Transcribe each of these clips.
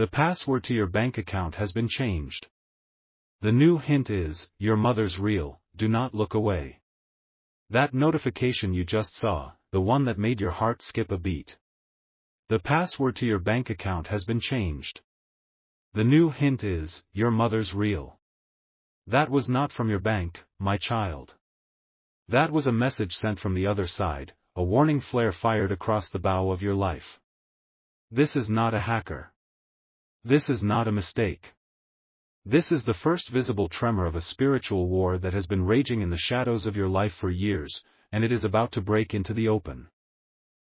The password to your bank account has been changed. The new hint is, your mother's real, do not look away. That notification you just saw, the one that made your heart skip a beat. The password to your bank account has been changed. The new hint is, your mother's real. That was not from your bank, my child. That was a message sent from the other side, a warning flare fired across the bow of your life. This is not a hacker. This is not a mistake. This is the first visible tremor of a spiritual war that has been raging in the shadows of your life for years, and it is about to break into the open.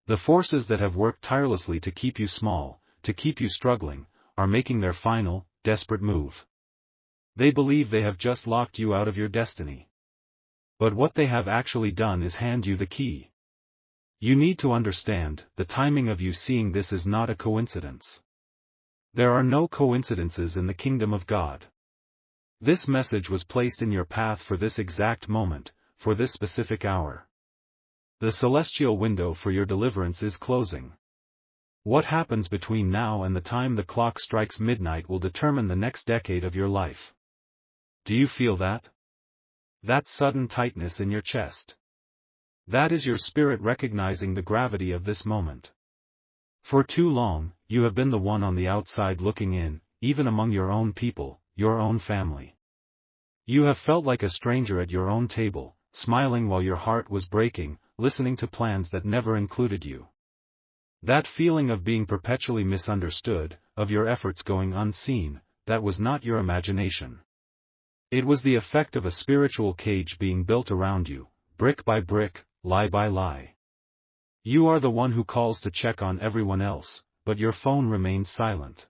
The forces that have worked tirelessly to keep you small, to keep you struggling, are making their final, desperate move. They believe they have just locked you out of your destiny. But what they have actually done is hand you the key. You need to understand, the timing of you seeing this is not a coincidence. There are no coincidences in the kingdom of God. This message was placed in your path for this exact moment, for this specific hour. The celestial window for your deliverance is closing. What happens between now and the time the clock strikes midnight will determine the next decade of your life. Do you feel that? That sudden tightness in your chest. That is your spirit recognizing the gravity of this moment. For too long, you have been the one on the outside looking in, even among your own people, your own family. You have felt like a stranger at your own table, smiling while your heart was breaking, listening to plans that never included you. That feeling of being perpetually misunderstood, of your efforts going unseen, that was not your imagination. It was the effect of a spiritual cage being built around you, brick by brick, lie by lie. You are the one who calls to check on everyone else, but your phone remains silent.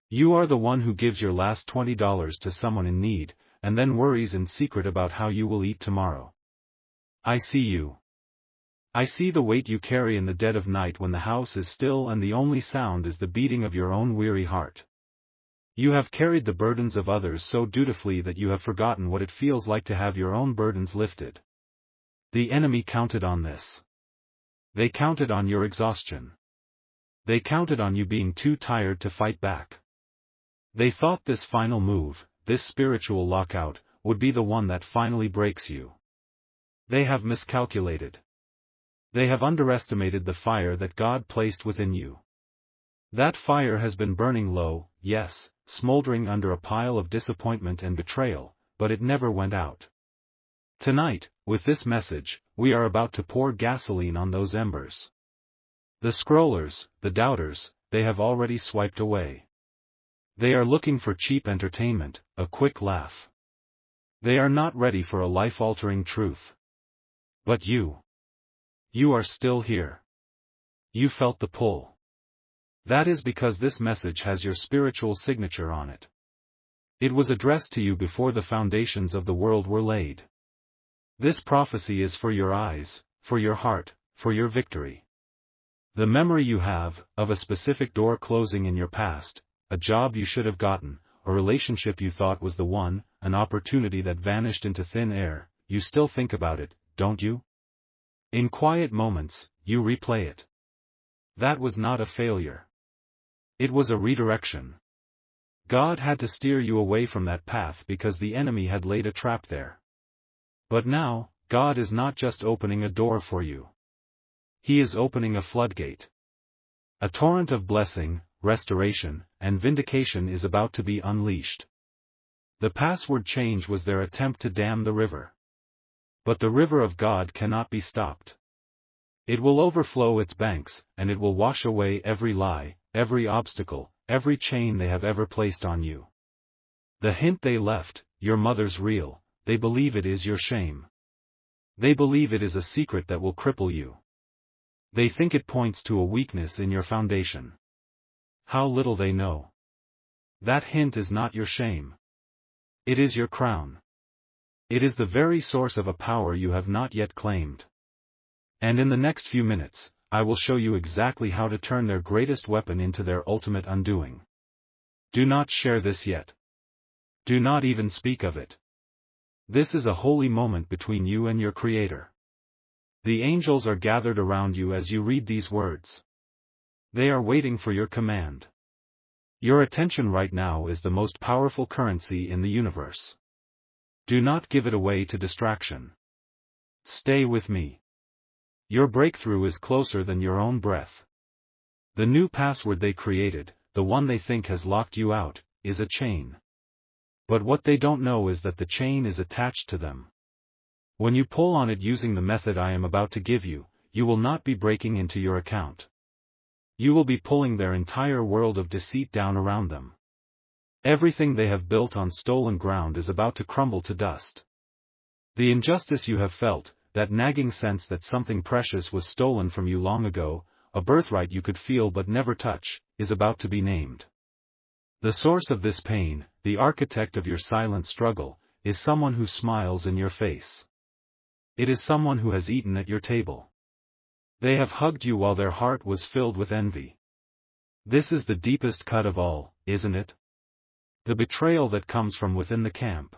You are the one who gives your last $20 to someone in need, and then worries in secret about how you will eat tomorrow. I see you. I see the weight you carry in the dead of night when the house is still and the only sound is the beating of your own weary heart. You have carried the burdens of others so dutifully that you have forgotten what it feels like to have your own burdens lifted. The enemy counted on this. They counted on your exhaustion. They counted on you being too tired to fight back. They thought this final move, this spiritual lockout, would be the one that finally breaks you. They have miscalculated. They have underestimated the fire that God placed within you. That fire has been burning low, yes, smoldering under a pile of disappointment and betrayal, but it never went out. Tonight, with this message, we are about to pour gasoline on those embers. The scrollers, the doubters, they have already swiped away. They are looking for cheap entertainment, a quick laugh. They are not ready for a life-altering truth. But you. You are still here. You felt the pull. That is because this message has your spiritual signature on it. It was addressed to you before the foundations of the world were laid. This prophecy is for your eyes, for your heart, for your victory. The memory you have, of a specific door closing in your past, a job you should have gotten, a relationship you thought was the one, an opportunity that vanished into thin air, you still think about it, don't you? In quiet moments, you replay it. That was not a failure. It was a redirection. God had to steer you away from that path because the enemy had laid a trap there. But now, God is not just opening a door for you. He is opening a floodgate. A torrent of blessing, restoration, and vindication is about to be unleashed. The password change was their attempt to dam the river. But the river of God cannot be stopped. It will overflow its banks, and it will wash away every lie, every obstacle, every chain they have ever placed on you. The hint they left, your mother's real, they believe it is your shame. They believe it is a secret that will cripple you. They think it points to a weakness in your foundation. How little they know. That hint is not your shame. It is your crown. It is the very source of a power you have not yet claimed. And in the next few minutes, I will show you exactly how to turn their greatest weapon into their ultimate undoing. Do not share this yet. Do not even speak of it. This is a holy moment between you and your Creator. The angels are gathered around you as you read these words. They are waiting for your command. Your attention right now is the most powerful currency in the universe. Do not give it away to distraction. Stay with me. Your breakthrough is closer than your own breath. The new password they created, the one they think has locked you out, is a chain. But what they don't know is that the chain is attached to them. When you pull on it using the method I am about to give you, you will not be breaking into your account. You will be pulling their entire world of deceit down around them. Everything they have built on stolen ground is about to crumble to dust. The injustice you have felt, that nagging sense that something precious was stolen from you long ago, a birthright you could feel but never touch, is about to be named. The source of this pain, the architect of your silent struggle, is someone who smiles in your face. It is someone who has eaten at your table. They have hugged you while their heart was filled with envy. This is the deepest cut of all, isn't it? The betrayal that comes from within the camp.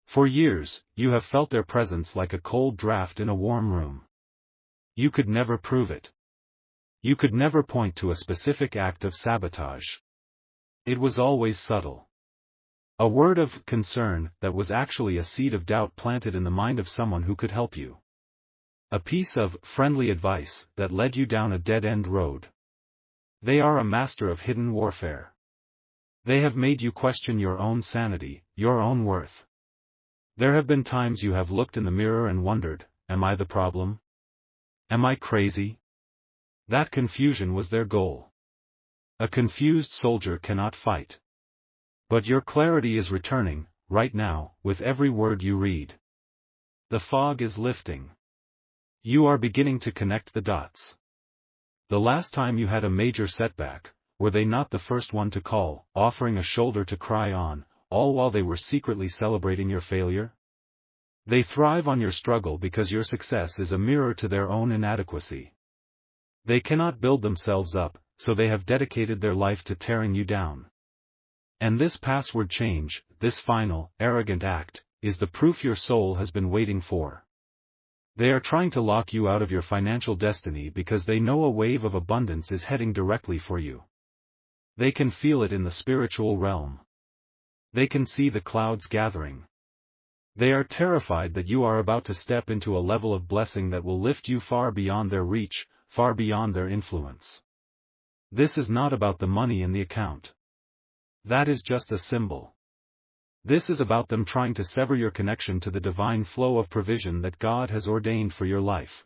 For years, you have felt their presence like a cold draft in a warm room. You could never prove it. You could never point to a specific act of sabotage. It was always subtle. A word of concern that was actually a seed of doubt planted in the mind of someone who could help you. A piece of friendly advice that led you down a dead-end road. They are a master of hidden warfare. They have made you question your own sanity, your own worth. There have been times you have looked in the mirror and wondered, am I the problem? Am I crazy? That confusion was their goal. A confused soldier cannot fight. But your clarity is returning, right now, with every word you read. The fog is lifting. You are beginning to connect the dots. The last time you had a major setback, were they not the first one to call, offering a shoulder to cry on, all while they were secretly celebrating your failure? They thrive on your struggle because your success is a mirror to their own inadequacy. They cannot build themselves up, so they have dedicated their life to tearing you down. And this password change, this final, arrogant act, is the proof your soul has been waiting for. They are trying to lock you out of your financial destiny because they know a wave of abundance is heading directly for you. They can feel it in the spiritual realm. They can see the clouds gathering. They are terrified that you are about to step into a level of blessing that will lift you far beyond their reach, far beyond their influence. This is not about the money in the account. That is just a symbol. This is about them trying to sever your connection to the divine flow of provision that God has ordained for your life.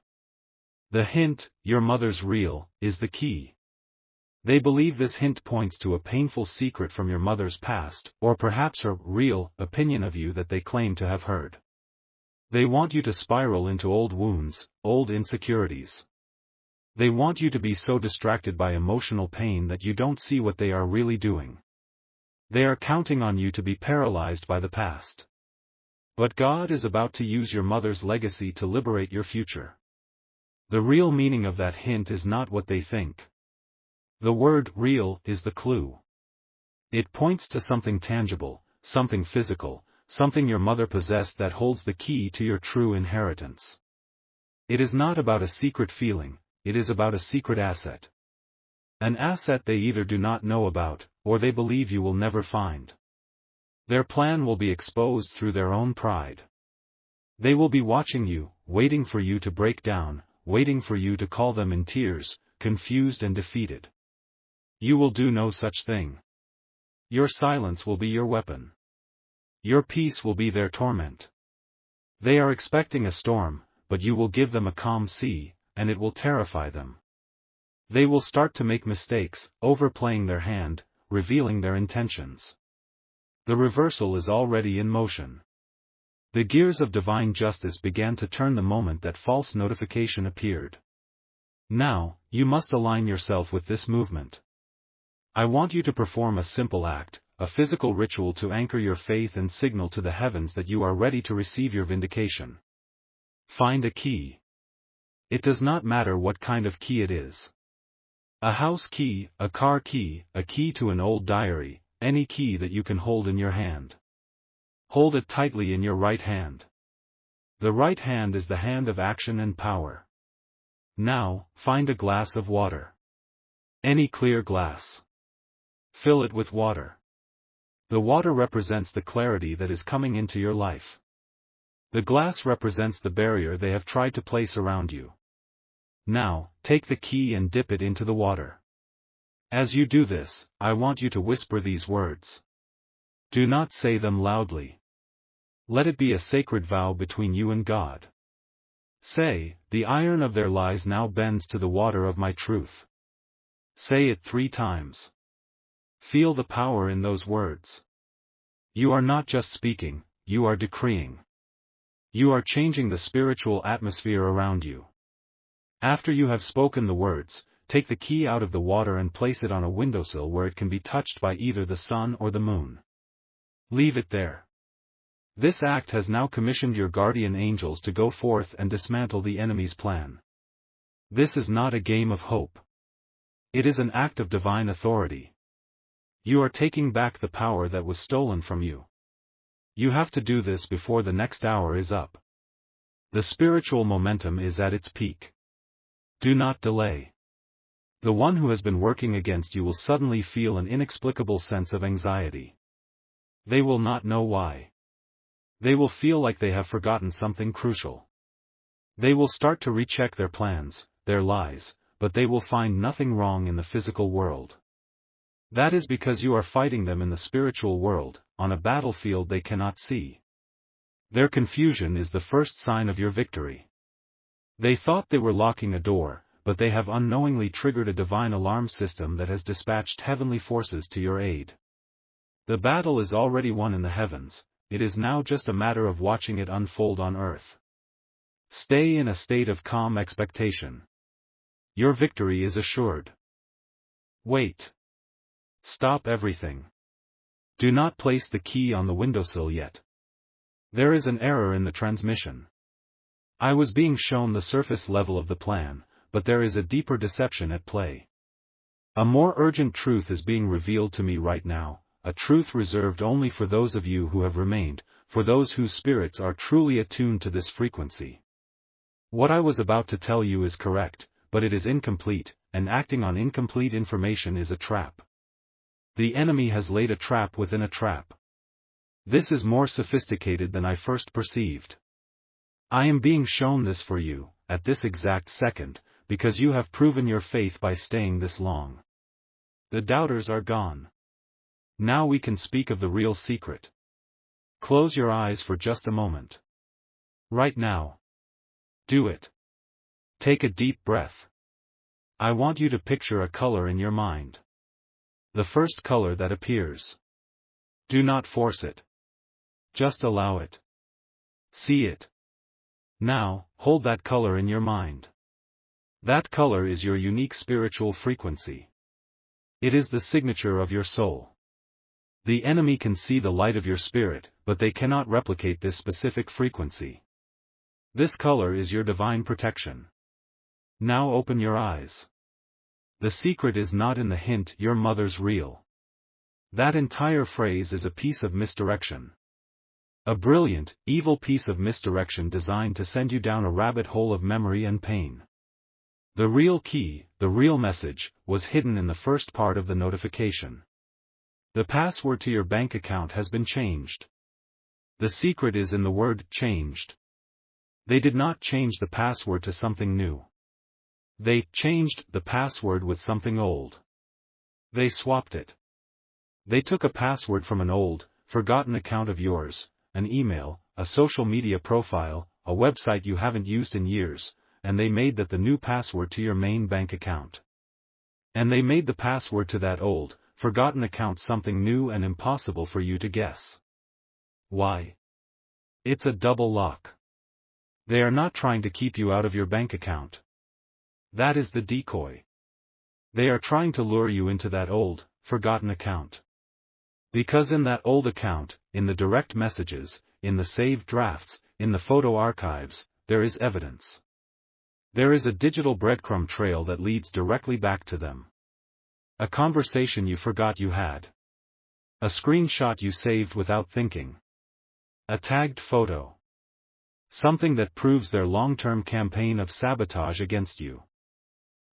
The hint, your mother's real, is the key. They believe this hint points to a painful secret from your mother's past, or perhaps her real opinion of you that they claim to have heard. They want you to spiral into old wounds, old insecurities. They want you to be so distracted by emotional pain that you don't see what they are really doing. They are counting on you to be paralyzed by the past. But God is about to use your mother's legacy to liberate your future. The real meaning of that hint is not what they think. The word real is the clue. It points to something tangible, something physical, something your mother possessed that holds the key to your true inheritance. It is not about a secret feeling, it is about a secret asset. An asset they either do not know about, or they believe you will never find. Their plan will be exposed through their own pride. They will be watching you, waiting for you to break down, waiting for you to call them in tears, confused and defeated. You will do no such thing. Your silence will be your weapon. Your peace will be their torment. They are expecting a storm, but you will give them a calm sea, and it will terrify them. They will start to make mistakes, overplaying their hand, revealing their intentions. The reversal is already in motion. The gears of divine justice began to turn the moment that false notification appeared. Now, you must align yourself with this movement. I want you to perform a simple act, a physical ritual to anchor your faith and signal to the heavens that you are ready to receive your vindication. Find a key. It does not matter what kind of key it is. A house key, a car key, a key to an old diary, any key that you can hold in your hand. Hold it tightly in your right hand. The right hand is the hand of action and power. Now, find a glass of water. Any clear glass. Fill it with water. The water represents the clarity that is coming into your life. The glass represents the barrier they have tried to place around you. Now, take the key and dip it into the water. As you do this, I want you to whisper these words. Do not say them loudly. Let it be a sacred vow between you and God. Say, the iron of their lies now bends to the water of my truth. Say it 3 times. Feel the power in those words. You are not just speaking, you are decreeing. You are changing the spiritual atmosphere around you. After you have spoken the words, take the key out of the water and place it on a windowsill where it can be touched by either the sun or the moon. Leave it there. This act has now commissioned your guardian angels to go forth and dismantle the enemy's plan. This is not a game of hope. It is an act of divine authority. You are taking back the power that was stolen from you. You have to do this before the next hour is up. The spiritual momentum is at its peak. Do not delay. The one who has been working against you will suddenly feel an inexplicable sense of anxiety. They will not know why. They will feel like they have forgotten something crucial. They will start to recheck their plans, their lies, but they will find nothing wrong in the physical world. That is because you are fighting them in the spiritual world, on a battlefield they cannot see. Their confusion is the first sign of your victory. They thought they were locking a door, but they have unknowingly triggered a divine alarm system that has dispatched heavenly forces to your aid. The battle is already won in the heavens, it is now just a matter of watching it unfold on earth. Stay in a state of calm expectation. Your victory is assured. Wait. Stop everything. Do not place the key on the windowsill yet. There is an error in the transmission. I was being shown the surface level of the plan, but there is a deeper deception at play. A more urgent truth is being revealed to me right now, a truth reserved only for those of you who have remained, for those whose spirits are truly attuned to this frequency. What I was about to tell you is correct, but it is incomplete, and acting on incomplete information is a trap. The enemy has laid a trap within a trap. This is more sophisticated than I first perceived. I am being shown this for you, at this exact second, because you have proven your faith by staying this long. The doubters are gone. Now we can speak of the real secret. Close your eyes for just a moment. Right now. Do it. Take a deep breath. I want you to picture a color in your mind. The first color that appears. Do not force it. Just allow it. See it. Now, hold that color in your mind. That color is your unique spiritual frequency. It is the signature of your soul. The enemy can see the light of your spirit, but they cannot replicate this specific frequency. This color is your divine protection. Now open your eyes. The secret is not in the hint, your mother's real. That entire phrase is a piece of misdirection. A brilliant, evil piece of misdirection designed to send you down a rabbit hole of memory and pain. The real key, the real message, was hidden in the first part of the notification. The password to your bank account has been changed. The secret is in the word changed. They did not change the password to something new. They changed the password with something old. They swapped it. They took a password from an old, forgotten account of yours, an email, a social media profile, a website you haven't used in years, and they made that the new password to your main bank account. And they made the password to that old, forgotten account something new and impossible for you to guess. Why? It's a double lock. They are not trying to keep you out of your bank account. That is the decoy. They are trying to lure you into that old, forgotten account. Because in that old account, in the direct messages, in the saved drafts, in the photo archives, there is evidence. There is a digital breadcrumb trail that leads directly back to them. A conversation you forgot you had. A screenshot you saved without thinking. A tagged photo. Something that proves their long-term campaign of sabotage against you.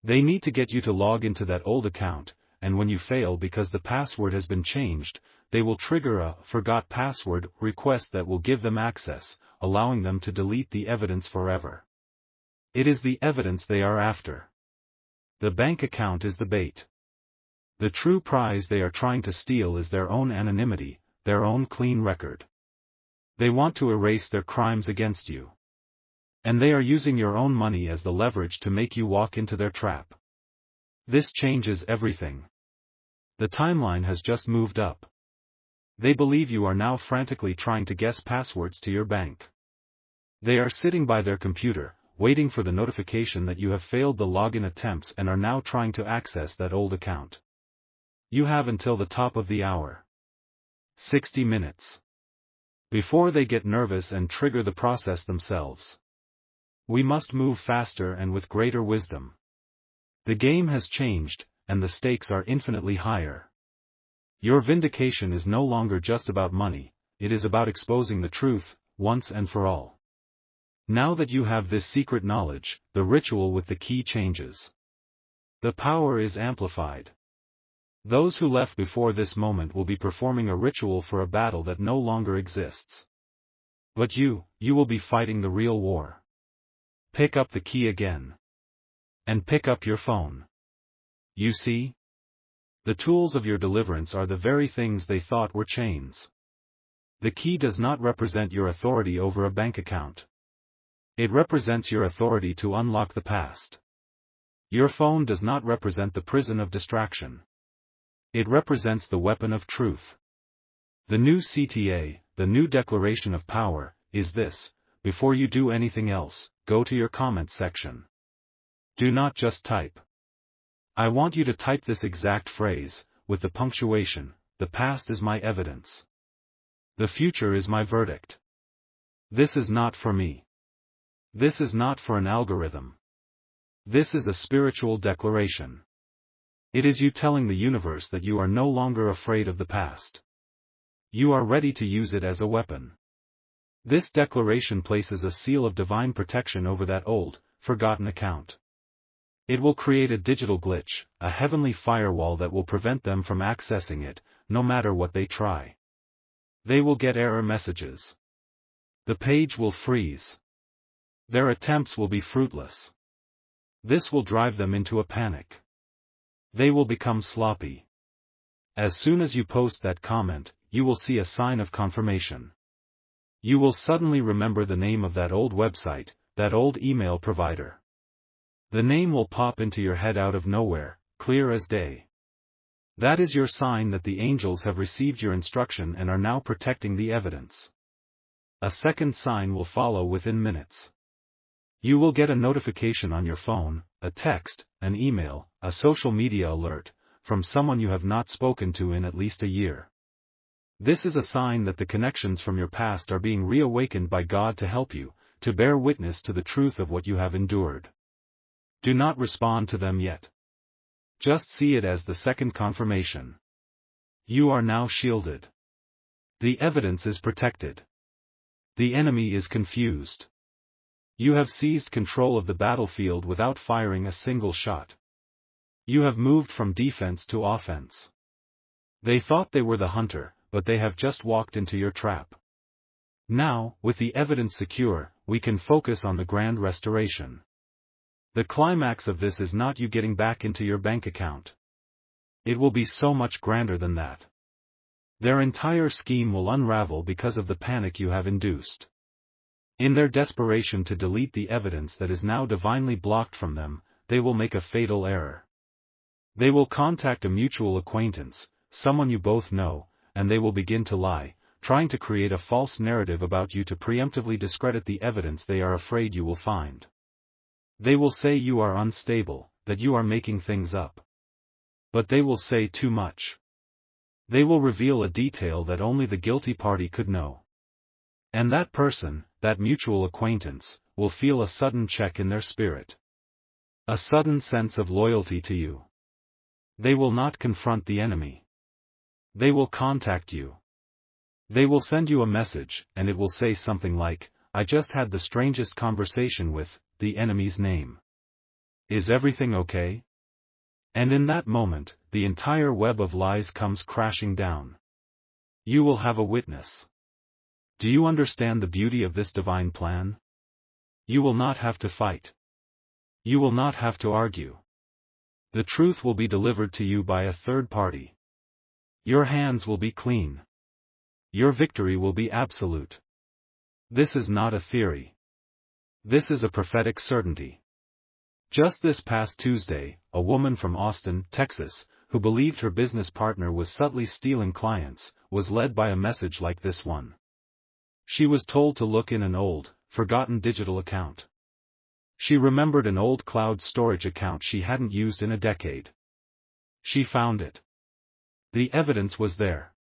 They need to get you to log into that old account, and when you fail because the password has been changed, they will trigger a "forgot password" request that will give them access, allowing them to delete the evidence forever. It is the evidence they are after. The bank account is the bait. The true prize they are trying to steal is their own anonymity, their own clean record. They want to erase their crimes against you. And they are using your own money as the leverage to make you walk into their trap. This changes everything. The timeline has just moved up. They believe you are now frantically trying to guess passwords to your bank. They are sitting by their computer, waiting for the notification that you have failed the login attempts and are now trying to access that old account. You have until the top of the hour. 60 minutes. Before they get nervous and trigger the process themselves. We must move faster and with greater wisdom. The game has changed, and the stakes are infinitely higher. Your vindication is no longer just about money, it is about exposing the truth, once and for all. Now that you have this secret knowledge, the ritual with the key changes. The power is amplified. Those who left before this moment will be performing a ritual for a battle that no longer exists. But you will be fighting the real war. Pick up the key again. And pick up your phone. You see? The tools of your deliverance are the very things they thought were chains. The key does not represent your authority over a bank account. It represents your authority to unlock the past. Your phone does not represent the prison of distraction. It represents the weapon of truth. The new CTA, the new declaration of power, is this: before you do anything else, go to your comments section. Do not just type. I want you to type this exact phrase, with the punctuation: the past is my evidence. The future is my verdict. This is not for me. This is not for an algorithm. This is a spiritual declaration. It is you telling the universe that you are no longer afraid of the past. You are ready to use it as a weapon. This declaration places a seal of divine protection over that old, forgotten account. It will create a digital glitch, a heavenly firewall that will prevent them from accessing it, no matter what they try. They will get error messages. The page will freeze. Their attempts will be fruitless. This will drive them into a panic. They will become sloppy. As soon as you post that comment, you will see a sign of confirmation. You will suddenly remember the name of that old website, that old email provider. The name will pop into your head out of nowhere, clear as day. That is your sign that the angels have received your instruction and are now protecting the evidence. A second sign will follow within minutes. You will get a notification on your phone, a text, an email, a social media alert, from someone you have not spoken to in at least a year. This is a sign that the connections from your past are being reawakened by God to help you, to bear witness to the truth of what you have endured. Do not respond to them yet. Just see it as the second confirmation. You are now shielded. The evidence is protected. The enemy is confused. You have seized control of the battlefield without firing a single shot. You have moved from defense to offense. They thought they were the hunter, but they have just walked into your trap. Now, with the evidence secure, we can focus on the grand restoration. The climax of this is not you getting back into your bank account. It will be so much grander than that. Their entire scheme will unravel because of the panic you have induced. In their desperation to delete the evidence that is now divinely blocked from them, they will make a fatal error. They will contact a mutual acquaintance, someone you both know, and they will begin to lie, trying to create a false narrative about you to preemptively discredit the evidence they are afraid you will find. They will say you are unstable, that you are making things up. But they will say too much. They will reveal a detail that only the guilty party could know. And that person, that mutual acquaintance, will feel a sudden check in their spirit. A sudden sense of loyalty to you. They will not confront the enemy. They will contact you. They will send you a message, and it will say something like, "I just had the strangest conversation with the enemy's name. Is everything okay?" And in that moment, the entire web of lies comes crashing down. You will have a witness. Do you understand the beauty of this divine plan? You will not have to fight. You will not have to argue. The truth will be delivered to you by a third party. Your hands will be clean. Your victory will be absolute. This is not a theory. This is a prophetic certainty. Just this past Tuesday, a woman from Austin, Texas, who believed her business partner was subtly stealing clients, was led by a message like this one. She was told to look in an old, forgotten digital account. She remembered an old cloud storage account she hadn't used in a decade. She found it. The evidence was there.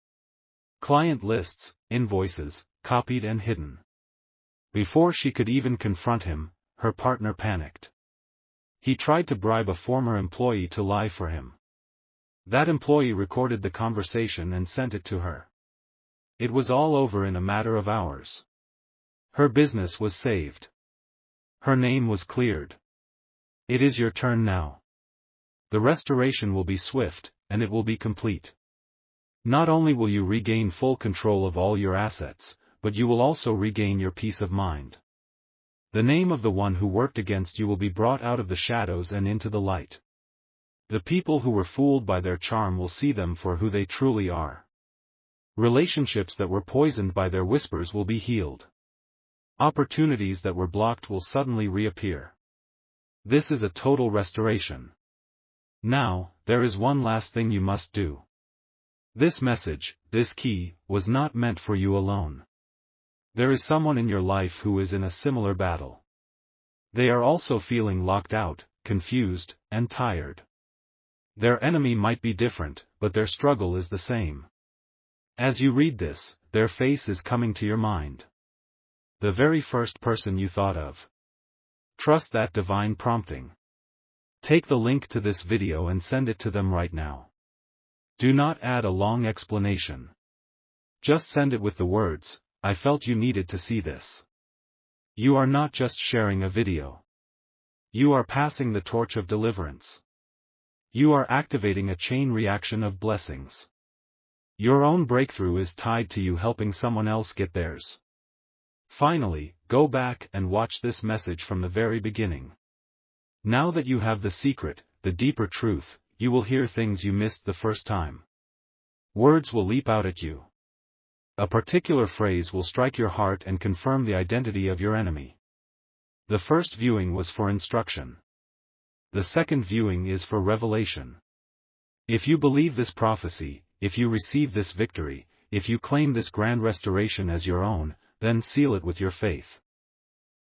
Client lists, invoices, copied and hidden. Before she could even confront him, her partner panicked. He tried to bribe a former employee to lie for him. That employee recorded the conversation and sent it to her. It was all over in a matter of hours. Her business was saved. Her name was cleared. It is your turn now. The restoration will be swift, and it will be complete. Not only will you regain full control of all your assets, but you will also regain your peace of mind. The name of the one who worked against you will be brought out of the shadows and into the light. The people who were fooled by their charm will see them for who they truly are. Relationships that were poisoned by their whispers will be healed. Opportunities that were blocked will suddenly reappear. This is a total restoration. Now, there is one last thing you must do. This message, this key, was not meant for you alone. There is someone in your life who is in a similar battle. They are also feeling locked out, confused, and tired. Their enemy might be different, but their struggle is the same. As you read this, their face is coming to your mind. The very first person you thought of. Trust that divine prompting. Take the link to this video and send it to them right now. Do not add a long explanation. Just send it with the words, "I felt you needed to see this." You are not just sharing a video. You are passing the torch of deliverance. You are activating a chain reaction of blessings. Your own breakthrough is tied to you helping someone else get theirs. Finally, go back and watch this message from the very beginning. Now that you have the secret, the deeper truth, you will hear things you missed the first time. Words will leap out at you. A particular phrase will strike your heart and confirm the identity of your enemy. The first viewing was for instruction. The second viewing is for revelation. If you believe this prophecy, if you receive this victory, if you claim this grand restoration as your own, then seal it with your faith.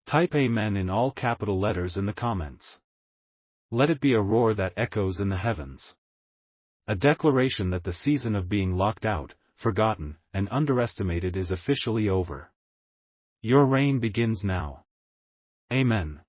Type Amen in all capital letters in the comments. Let it be a roar that echoes in the heavens. A declaration that the season of being locked out, forgotten, and underestimated is officially over. Your reign begins now. Amen.